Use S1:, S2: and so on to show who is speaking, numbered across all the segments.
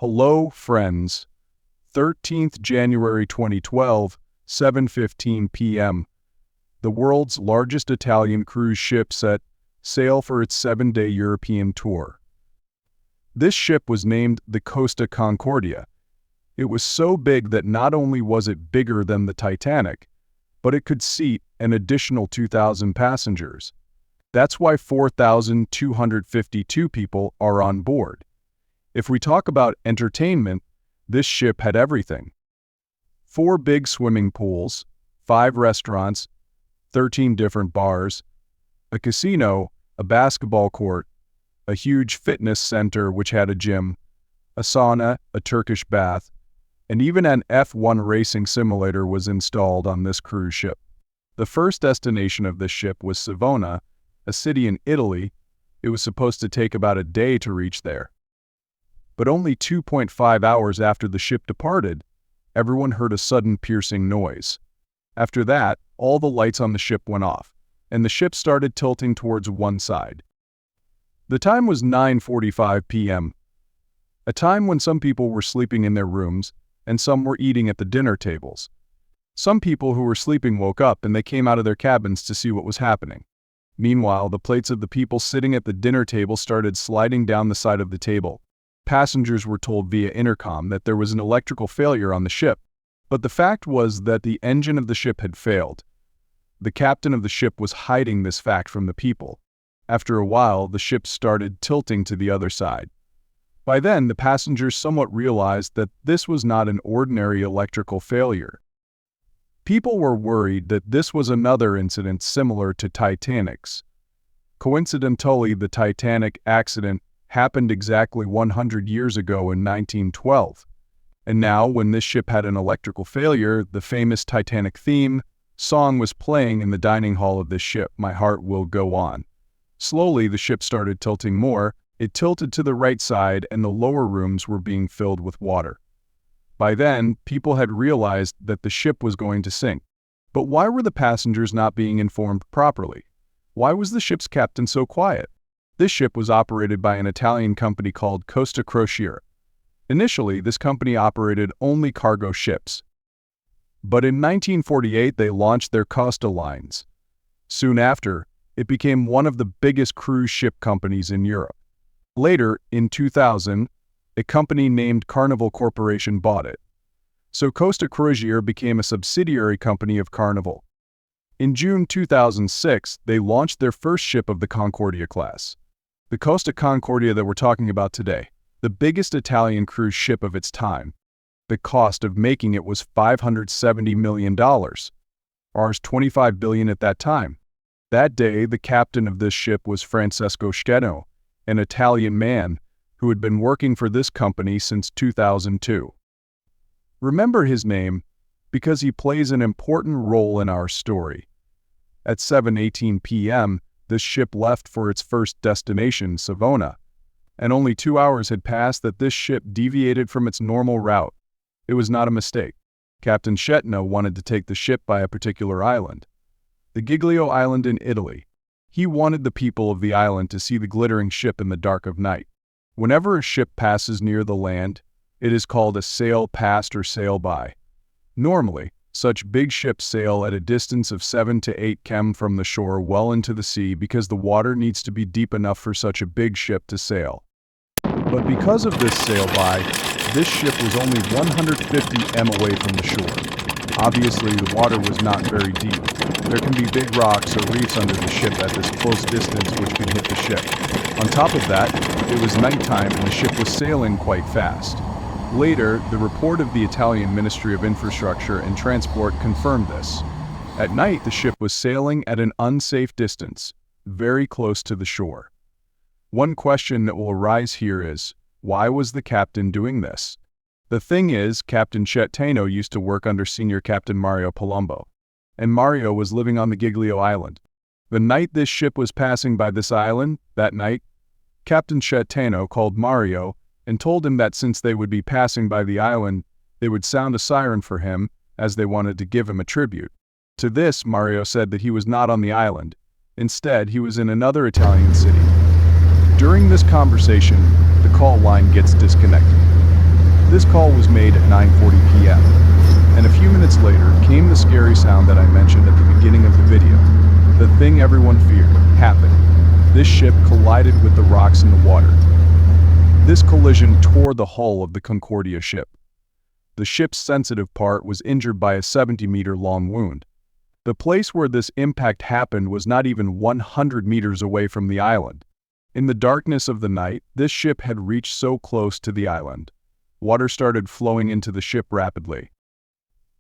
S1: Hello, friends. 13th January 2012, 7:15 p.m. The world's largest Italian cruise ship set sail for its 7-day European tour. This ship was named the Costa Concordia. It was so big that not only was it bigger than the Titanic, but it could seat an additional 2,000 passengers. That's why 4,252 people are on board. If we talk about entertainment, this ship had everything. 4 big swimming pools, 5 restaurants, 13 different bars, a casino, a basketball court, a huge fitness center which had a gym, a sauna, a Turkish bath, and even an F1 racing simulator was installed on this cruise ship. The first destination of this ship was Savona, a city in Italy. It was supposed to take about a day to reach there. But only 2.5 hours after the ship departed, everyone heard a sudden piercing noise. After that, all the lights on the ship went off, and the ship started tilting towards one side. The time was 9:45 p.m., a time when some people were sleeping in their rooms and some were eating at the dinner tables. Some people who were sleeping woke up and they came out of their cabins to see what was happening. Meanwhile, the plates of the people sitting at the dinner table started sliding down the side of the table. Passengers were told via intercom that there was an electrical failure on the ship, but the fact was that the engine of the ship had failed. The captain of the ship was hiding this fact from the people. After a while, the ship started tilting to the other side. By then, the passengers somewhat realized that this was not an ordinary electrical failure. People were worried that this was another incident similar to Titanic's. Coincidentally, the Titanic accident happened exactly 100 years ago in 1912. And now, when this ship had an electrical failure, the famous Titanic theme song was playing in the dining hall of this ship, My Heart Will Go On. Slowly, the ship started tilting more. It tilted to the right side and the lower rooms were being filled with water. By then, people had realized that the ship was going to sink. But why were the passengers not being informed properly? Why was the ship's captain so quiet? This ship was operated by an Italian company called Costa Concordia. Initially, this company operated only cargo ships. But in 1948, they launched their Costa lines. Soon after, it became one of the biggest cruise ship companies in Europe. Later, in 2000, a company named Carnival Corporation bought it. So Costa Concordia became a subsidiary company of Carnival. In June 2006, they launched their first ship of the Concordia class. The Costa Concordia that we're talking about today, the biggest Italian cruise ship of its time. The cost of making it was $570 million, ours $25 billion at that time. That day, the captain of this ship was Francesco Schettino, an Italian man who had been working for this company since 2002. Remember his name because he plays an important role in our story. At 7:18 p.m., this ship left for its first destination, Savona, and only 2 hours had passed that this ship deviated from its normal route. It was not a mistake. Captain Schettino wanted to take the ship by a particular island, the Giglio island in Italy. He wanted the people of the island to see the glittering ship in the dark of night. Whenever a ship passes near the land, it is called a sail past or sail by. Normally, such big ships sail at a distance of 7 to 8 km from the shore well into the sea because the water needs to be deep enough for such a big ship to sail. But because of this sail by, this ship was only 150 m away from the shore. Obviously, the water was not very deep. There can be big rocks or reefs under the ship at this close distance which could hit the ship. On top of that, it was nighttime and the ship was sailing quite fast. Later, the report of the Italian Ministry of Infrastructure and Transport confirmed this. At night, the ship was sailing at an unsafe distance, very close to the shore. One question that will arise here is, why was the captain doing this? The thing is, Captain Schettino used to work under Senior Captain Mario Palumbo, and Mario was living on the Giglio island. The night this ship was passing by this island, that night, Captain Schettino called Mario and told him that since they would be passing by the island, they would sound a siren for him as they wanted to give him a tribute. To this, Mario said that he was not on the island. Instead, he was in another Italian city. During this conversation, the call line gets disconnected. This call was made at 9:40 p.m., and a few minutes later came the scary sound that I mentioned at the beginning of the video. The thing everyone feared happened. This ship collided with the rocks in the water. This collision tore the hull of the Concordia ship. The ship's sensitive part was injured by a 70-meter-long wound. The place where this impact happened was not even 100 meters away from the island. In the darkness of the night, this ship had reached so close to the island. Water started flowing into the ship rapidly.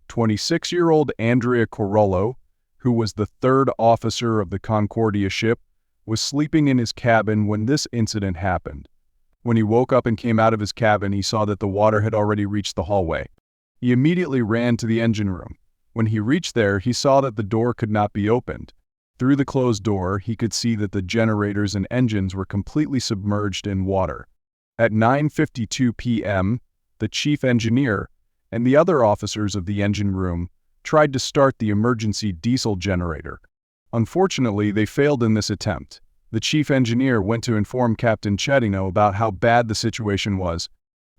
S1: 26-year-old Andrea Corollo, who was the third officer of the Concordia ship, was sleeping in his cabin when this incident happened. When he woke up and came out of his cabin, he saw that the water had already reached the hallway. He immediately ran to the engine room. When he reached there, he saw that the door could not be opened. Through the closed door, he could see that the generators and engines were completely submerged in water. At 9:52 p.m., the chief engineer and the other officers of the engine room tried to start the emergency diesel generator. Unfortunately, they failed in this attempt. The chief engineer went to inform Captain Schettino about how bad the situation was,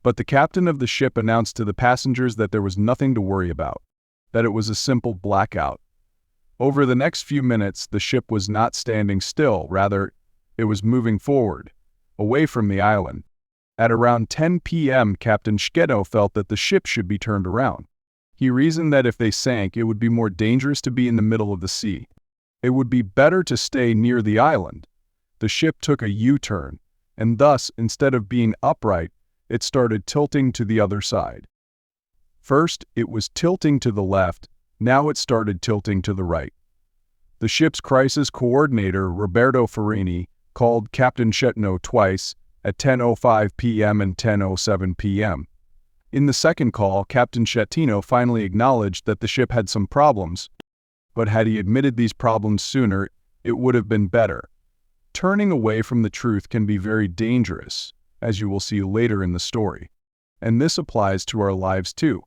S1: but the captain of the ship announced to the passengers that there was nothing to worry about, that it was a simple blackout. Over the next few minutes, the ship was not standing still, rather, it was moving forward, away from the island. At around 10 p.m., Captain Schettino felt that the ship should be turned around. He reasoned that if they sank, it would be more dangerous to be in the middle of the sea. It would be better to stay near the island. The ship took a U-turn, and thus, instead of being upright, it started tilting to the other side. First, it was tilting to the left, now it started tilting to the right. The ship's crisis coordinator, Roberto Farini, called Captain Schettino twice, at 10:05 p.m. and 10:07 p.m. In the second call, Captain Schettino finally acknowledged that the ship had some problems, but had he admitted these problems sooner, it would have been better. Turning away from the truth can be very dangerous, as you will see later in the story. And this applies to our lives too.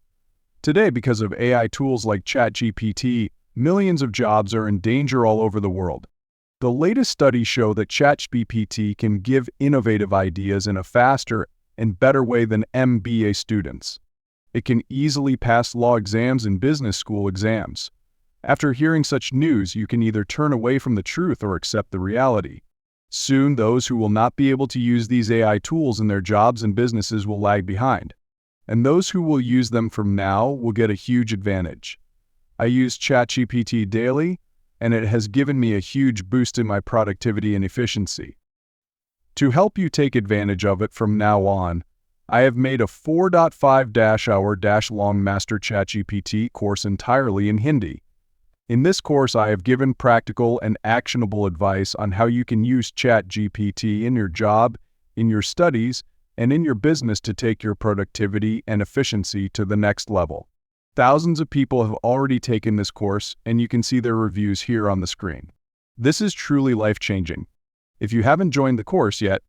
S1: Today, because of AI tools like ChatGPT, millions of jobs are in danger all over the world. The latest studies show that ChatGPT can give innovative ideas in a faster and better way than MBA students. It can easily pass law exams and business school exams. After hearing such news, you can either turn away from the truth or accept the reality. Soon, those who will not be able to use these AI tools in their jobs and businesses will lag behind. And those who will use them from now will get a huge advantage. I use ChatGPT daily, and it has given me a huge boost in my productivity and efficiency. To help you take advantage of it from now on, I have made a 4.5-hour-long Master ChatGPT course entirely in Hindi. In this course, I have given practical and actionable advice on how you can use ChatGPT in your job, in your studies, and in your business to take your productivity and efficiency to the next level. Thousands of people have already taken this course, and you can see their reviews here on the screen. This is truly life-changing. If you haven't joined the course yet,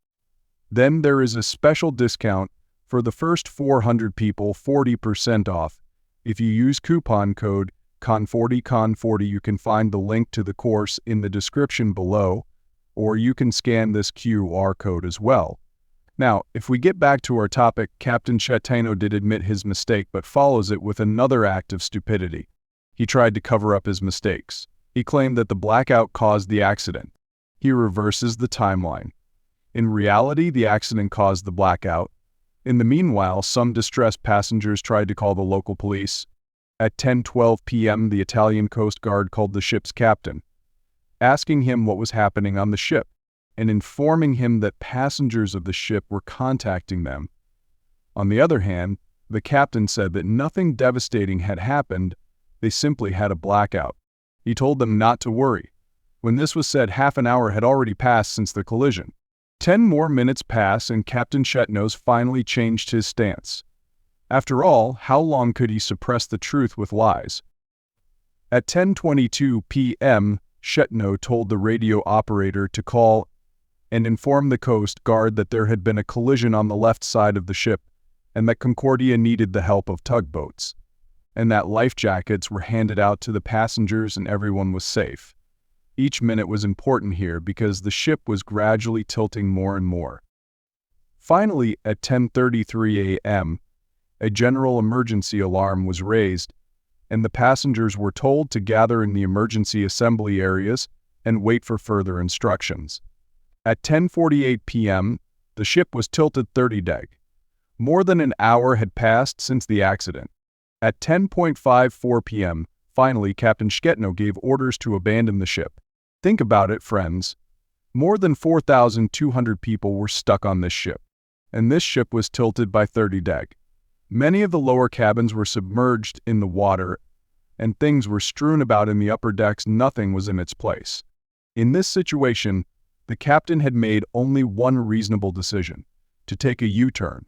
S1: then there is a special discount for the first 400 people, 40% off. If you use coupon code CON40, you can find the link to the course in the description below, or you can scan this QR code as well. Now, if we get back to our topic, Captain Schettino did admit his mistake, but follows it with another act of stupidity. He tried to cover up his mistakes. He claimed that the blackout caused the accident. He reverses the timeline. In reality, the accident caused the blackout. In the meanwhile, some distressed passengers tried to call the local police. At 10:12 p.m., the Italian Coast Guard called the ship's captain, asking him what was happening on the ship, and informing him that passengers of the ship were contacting them. On the other hand, the captain said that nothing devastating had happened, they simply had a blackout. He told them not to worry. When this was said, half an hour had already passed since the collision. 10 more minutes pass and Captain Schettino finally changed his stance. After all, how long could he suppress the truth with lies? At 10:22 p.m., Schettino told the radio operator to call and inform the Coast Guard that there had been a collision on the left side of the ship and that Concordia needed the help of tugboats, and that life jackets were handed out to the passengers and everyone was safe. Each minute was important here because the ship was gradually tilting more and more. Finally, at 10:33 a.m., a general emergency alarm was raised, and the passengers were told to gather in the emergency assembly areas and wait for further instructions. At 10:48 p.m., the ship was tilted 30 deg. More than an hour had passed since the accident. At 10:54 p.m., finally Captain Schettino gave orders to abandon the ship. Think about it, friends. More than 4,200 people were stuck on this ship, and this ship was tilted by 30 deg. Many of the lower cabins were submerged in the water, and things were strewn about in the upper decks. Nothing was in its place. In this situation, the captain had made only one reasonable decision: to take a U-turn.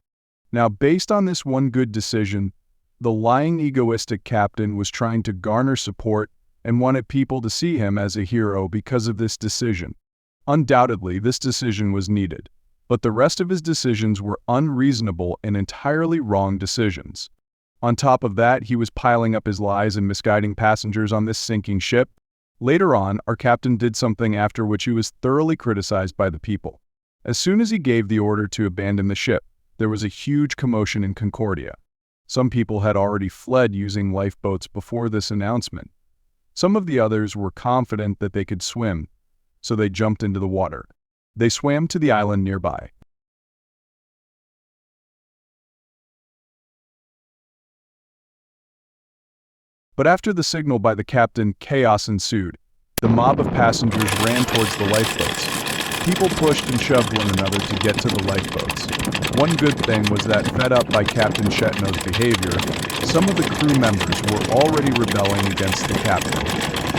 S1: Now, based on this one good decision, the lying, egoistic captain was trying to garner support and wanted people to see him as a hero because of this decision. Undoubtedly, this decision was needed, but the rest of his decisions were unreasonable and entirely wrong decisions. On top of that, he was piling up his lies and misguiding passengers on this sinking ship. Later on, our captain did something after which he was thoroughly criticized by the people. As soon as he gave the order to abandon the ship, there was a huge commotion in Concordia. Some people had already fled using lifeboats before this announcement. Some of the others were confident that they could swim, so they jumped into the water. They swam to the island nearby. But after the signal by the captain, chaos ensued. The mob of passengers ran towards the lifeboats. People pushed and shoved one another to get to the lifeboats. One good thing was that, fed up by Captain Schettino's behavior, some of the crew members were already rebelling against the captain.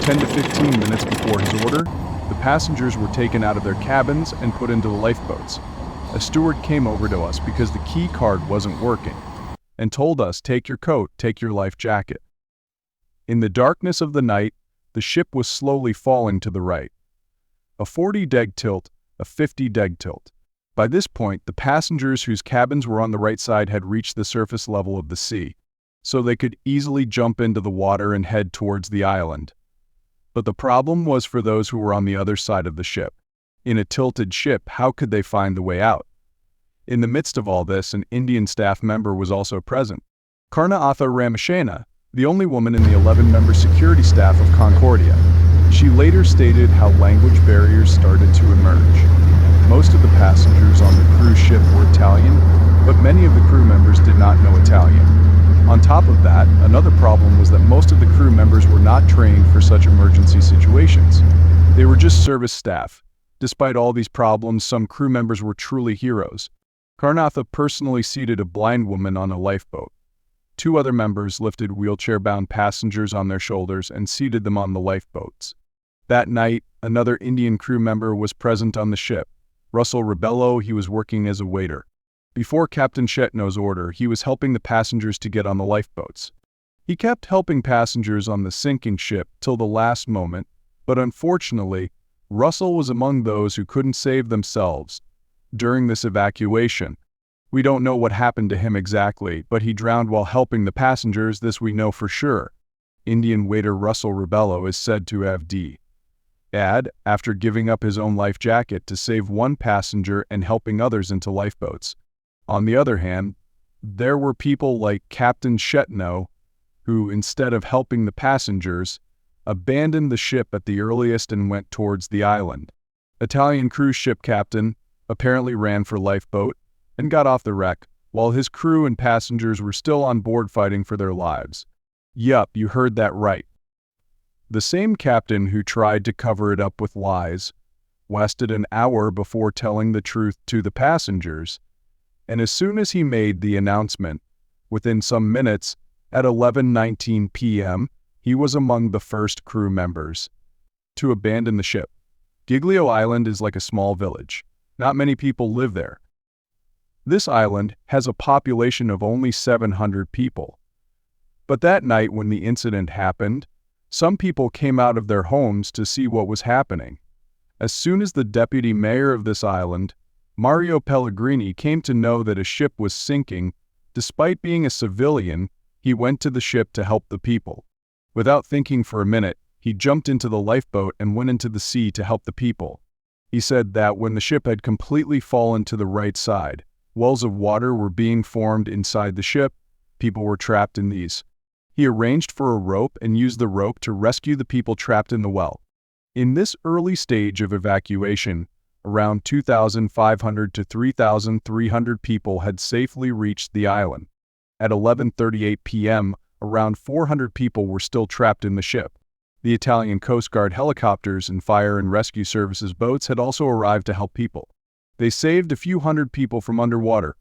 S1: 10 to 15 minutes before his order, the passengers were taken out of their cabins and put into the lifeboats. A steward came over to us because the key card wasn't working, and told us, "Take your coat, take your life jacket." In the darkness of the night, the ship was slowly falling to the right. A 40 deg tilt, a 50 deg tilt. By this point, the passengers whose cabins were on the right side had reached the surface level of the sea, so they could easily jump into the water and head towards the island. But the problem was for those who were on the other side of the ship. In a tilted ship, how could they find the way out? In the midst of all this, an Indian staff member was also present. Karnaatha Ramashena, the only woman in the 11-member security staff of Concordia. She later stated how language barriers started to emerge. Most of the passengers on the cruise ship were Italian, but many of the crew members did not know Italian. On top of that, another problem was that most of the crew members were not trained for such emergency situations. They were just service staff. Despite all these problems, some crew members were truly heroes. Karnatha personally seated a blind woman on a lifeboat. 2 other members lifted wheelchair-bound passengers on their shoulders and seated them on the lifeboats. That night, another Indian crew member was present on the ship. Russell Rebello, he was working as a waiter. Before Captain Schettino's order, he was helping the passengers to get on the lifeboats. He kept helping passengers on the sinking ship till the last moment, but unfortunately, Russell was among those who couldn't save themselves during this evacuation. We don't know what happened to him exactly, but he drowned while helping the passengers, this we know for sure. Indian waiter Russell Rebello is said to have died after giving up his own life jacket to save one passenger and helping others into lifeboats. On the other hand, there were people like Captain Schettino who, instead of helping the passengers, abandoned the ship at the earliest and went towards the island. Italian cruise ship captain apparently ran for lifeboat and got off the wreck, while his crew and passengers were still on board fighting for their lives. Yup, you heard that right. The same captain who tried to cover it up with lies wasted an hour before telling the truth to the passengers, and as soon as he made the announcement, within some minutes, at 11:19 p.m., he was among the first crew members to abandon the ship. Giglio Island is like a small village. Not many people live there. This island has a population of only 700 people. But that night when the incident happened, some people came out of their homes to see what was happening. As soon as the deputy mayor of this island, Mario Pellegrini, came to know that a ship was sinking, despite being a civilian, he went to the ship to help the people. Without thinking for a minute, he jumped into the lifeboat and went into the sea to help the people. He said that when the ship had completely fallen to the right side, wells of water were being formed inside the ship, people were trapped in these. He arranged for a rope and used the rope to rescue the people trapped in the well. In this early stage of evacuation, around 2,500 to 3,300 people had safely reached the island. At 11:38 p.m., around 400 people were still trapped in the ship. The Italian Coast Guard helicopters and fire and rescue services boats had also arrived to help people. They saved a few hundred people from underwater,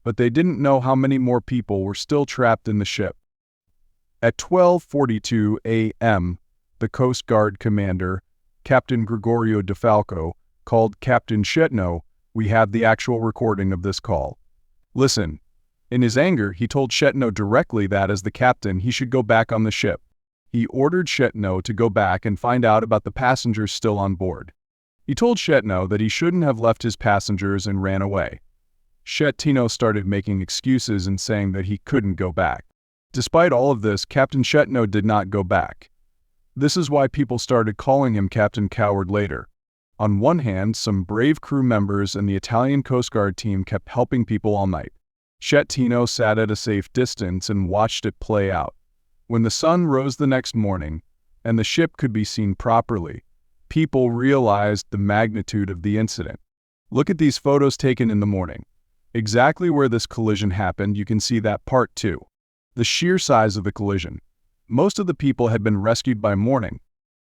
S1: but they didn't know how many more people were still trapped in the ship. At 12:42 a.m., the Coast Guard commander, Captain Gregorio De Falco, called Captain Schettino. We have the actual recording of this call. Listen. In his anger, he told Schettino directly that as the captain, he should go back on the ship. He ordered Schettino to go back and find out about the passengers still on board. He told Schettino that he shouldn't have left his passengers and ran away. Schettino started making excuses and saying that he couldn't go back. Despite all of this, Captain Schettino did not go back. This is why people started calling him Captain Coward later. On one hand, some brave crew members and the Italian Coast Guard team kept helping people all night. Schettino sat at a safe distance and watched it play out. When the sun rose the next morning, and the ship could be seen properly, people realized the magnitude of the incident. Look at these photos taken in the morning. Exactly where this collision happened, you can see that part too. The sheer size of the collision. Most of the people had been rescued by morning.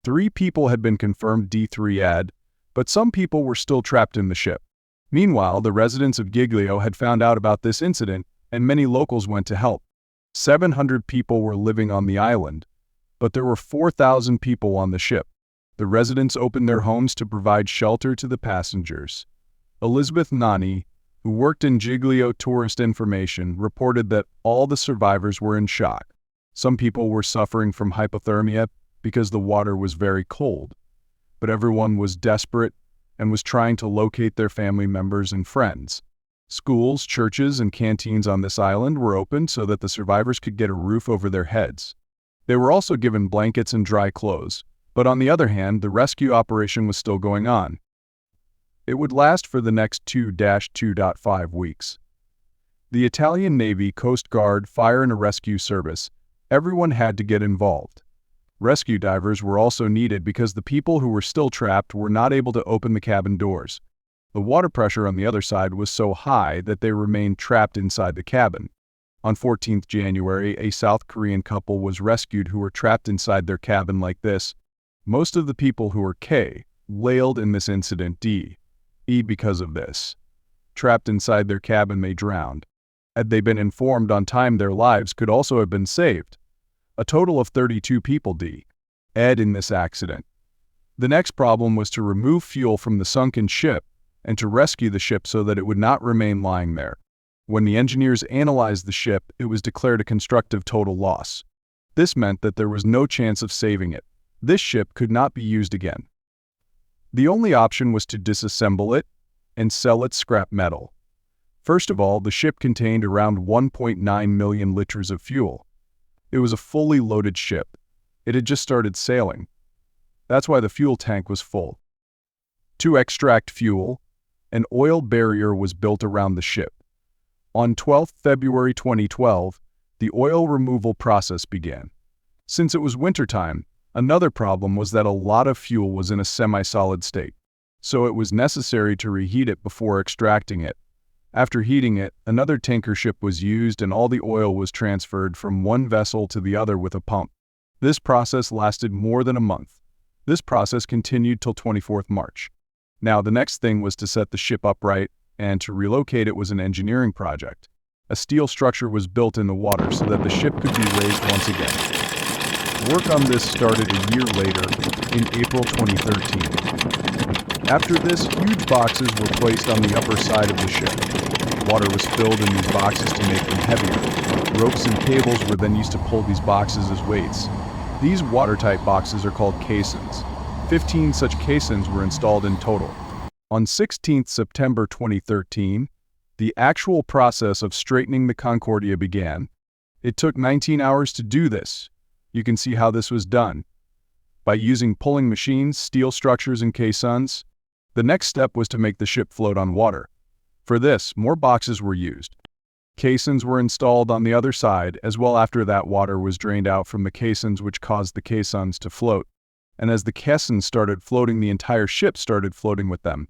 S1: 3 people had been confirmed D3 but some people were still trapped in the ship. Meanwhile, the residents of Giglio had found out about this incident, and many locals went to help. 700 people were living on the island, but there were 4,000 people on the ship. The residents opened their homes to provide shelter to the passengers. Elizabeth Nani, who worked in Giglio Tourist Information, reported that all the survivors were in shock. Some people were suffering from hypothermia because the water was very cold, but everyone was desperate and was trying to locate their family members and friends. Schools, churches, and canteens on this island were opened so that the survivors could get a roof over their heads. They were also given blankets and dry clothes, but on the other hand, the rescue operation was still going on. It would last for the next 2-2.5 weeks. The Italian Navy, Coast Guard, Fire and Rescue Service, everyone had to get involved. Rescue divers were also needed because the people who were still trapped were not able to open the cabin doors. The water pressure on the other side was so high that they remained trapped inside the cabin. On 14th January, a South Korean couple was rescued who were trapped inside their cabin like this. Most of the people who were K wailed in this incident because of this. Trapped inside their cabin, they drowned. Had they been informed on time, their lives could also have been saved. A total of 32 people died in this accident. The next problem was to remove fuel from the sunken ship and to rescue the ship so that it would not remain lying there. When the engineers analyzed the ship, it was declared a constructive total loss. This meant that there was no chance of saving it. This ship could not be used again. The only option was to disassemble it and sell its scrap metal. First of all, the ship contained around 1.9 million liters of fuel. It was a fully loaded ship. It had just started sailing. That's why the fuel tank was full. To extract fuel, an oil barrier was built around the ship. On 12 February 2012, the oil removal process began. Since it was wintertime, another problem was that a lot of fuel was in a semi-solid state, so it was necessary to reheat it before extracting it. After heating it, another tanker ship was used and all the oil was transferred from one vessel to the other with a pump. This process lasted more than a month. This process continued till 24th March. Now, the next thing was to set the ship upright, and to relocate it was an engineering project. A steel structure was built in the water so that the ship could be raised once again. Work on this started a year later, in April 2013. After this, huge boxes were placed on the upper side of the ship. Water was filled in these boxes to make them heavier. Ropes and cables were then used to pull these boxes as weights. These watertight boxes are called caissons. 15 such caissons were installed in total. On 16 September 2013, the actual process of straightening the Concordia began. It took 19 hours to do this. You can see how this was done. By using pulling machines, steel structures, and caissons. The next step was to make the ship float on water. For this, more boxes were used. Caissons were installed on the other side, as well. After that, water was drained out from the caissons, which caused the caissons to float. And as the caissons started floating, the entire ship started floating with them.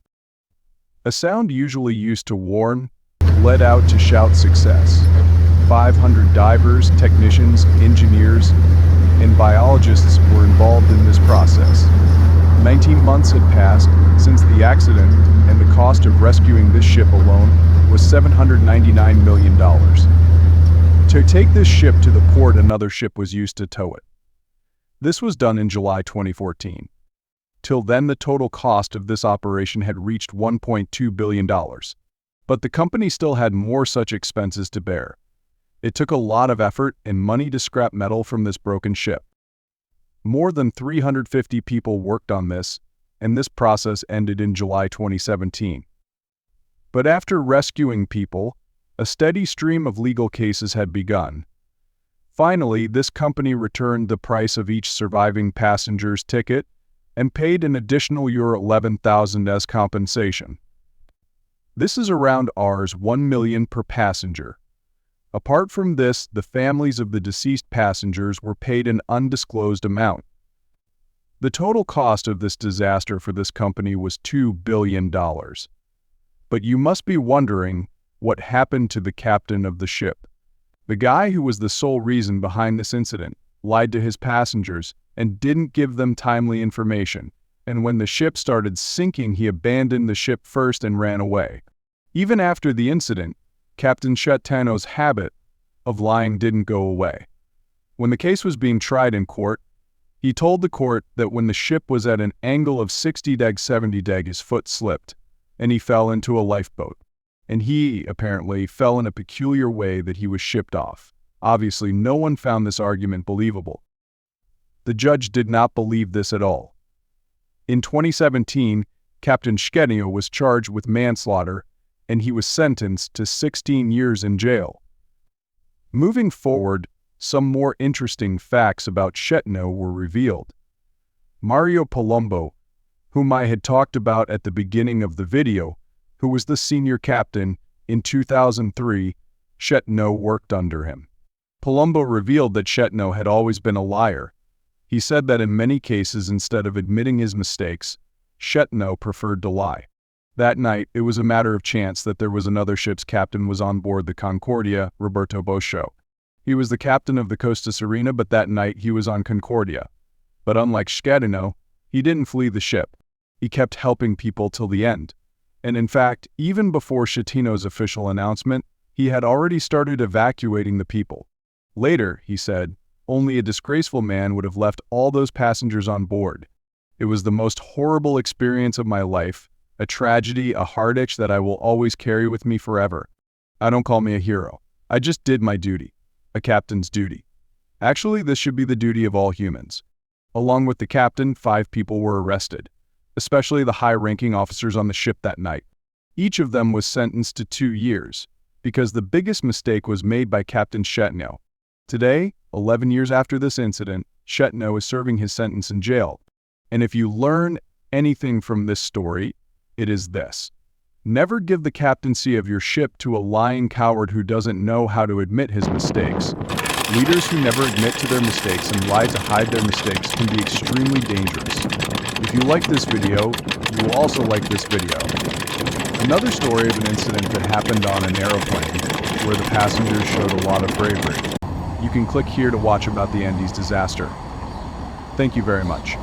S1: A sound usually used to warn led out to shout success. 500 divers, technicians, engineers, and biologists were involved in this process. 19 months had passed since the accident, and the cost of rescuing this ship alone was $799 million. To take this ship to the port, another ship was used to tow it. This was done in July 2014. Till then, the total cost of this operation had reached $1.2 billion. But the company still had more such expenses to bear. It took a lot of effort and money to scrap metal from this broken ship. More than 350 people worked on this, and this process ended in July 2017. But after rescuing people, a steady stream of legal cases had begun. Finally, this company returned the price of each surviving passenger's ticket and paid an additional €11,000 as compensation. This is around $1 million per passenger. Apart from this, the families of the deceased passengers were paid an undisclosed amount. The total cost of this disaster for this company was $2 billion. But you must be wondering what happened to the captain of the ship. The guy who was the sole reason behind this incident lied to his passengers and didn't give them timely information, and when the ship started sinking, he abandoned the ship first and ran away. Even after the incident, Captain Schettino's habit of lying didn't go away. When the case was being tried in court, he told the court that when the ship was at an angle of 60°-70°, his foot slipped, and he fell into a lifeboat. And he, apparently, fell in a peculiar way that he was shipped off. Obviously, no one found this argument believable. The judge did not believe this at all. In 2017, Captain Schettino was charged with manslaughter, and he was sentenced to 16 years in jail. Moving forward, some more interesting facts about Schettino were revealed. Mario Palumbo, whom I had talked about at the beginning of the video, who was the senior captain in 2003, Schettino worked under him. Palumbo revealed that Schettino had always been a liar. He said that in many cases, instead of admitting his mistakes, Schettino preferred to lie. That night, it was a matter of chance that there was another ship's captain was on board the Concordia, Roberto Boscio. He was the captain of the Costa Serena, but that night he was on Concordia. But unlike Schettino, he didn't flee the ship. He kept helping people till the end. And in fact, even before Schettino's official announcement, he had already started evacuating the people. Later, he said, only a disgraceful man would have left all those passengers on board. It was the most horrible experience of my life, a tragedy, a heart-itch that I will always carry with me forever. I don't call me a hero. I just did my duty. A captain's duty. Actually, this should be the duty of all humans. Along with the captain, 5 people were arrested, especially the high-ranking officers on the ship that night. Each of them was sentenced to 2 years, because the biggest mistake was made by Captain Schettino. Today, 11 years after this incident, Schettino is serving his sentence in jail. And if you learn anything from this story, it is this. Never give the captaincy of your ship to a lying coward who doesn't know how to admit his mistakes. Leaders who never admit to their mistakes and lie to hide their mistakes can be extremely dangerous. If you like this video, you will also like this video. Another story of an incident that happened on an aeroplane where the passengers showed a lot of bravery. You can click here to watch about the Andes disaster. Thank you very much.